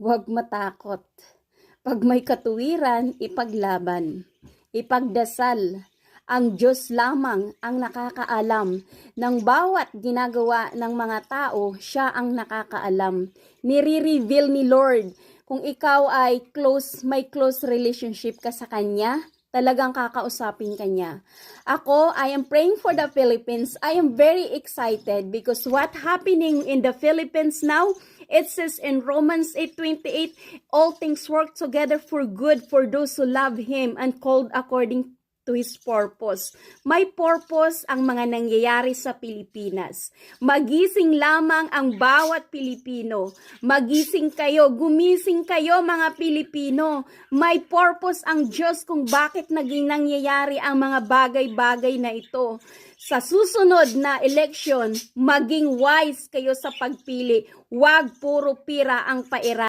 Huwag matakot. Pag may katuwiran, ipaglaban. Ipagdasal. Ang Diyos lamang ang nakakaalam ng bawat ginagawa ng mga tao, siya ang nakakaalam. Nire-reveal ni Lord kung ikaw ay may close relationship ka sa Kanya, talagang kakausapin ka niya. Ako, I am praying for the Philippines. I am very excited because what happening in the Philippines now, it says in Romans 8:28, all things work together for good for those who love Him and called according to His purpose. May purpose ang mga nangyayari sa Pilipinas. Magising lamang ang bawat Pilipino. Magising kayo, gumising kayo mga Pilipino. May purpose ang Diyos kung bakit naging nangyayari ang mga bagay-bagay na ito. Sa susunod na election, maging wise kayo sa pagpili. Huwag puro pira ang paira.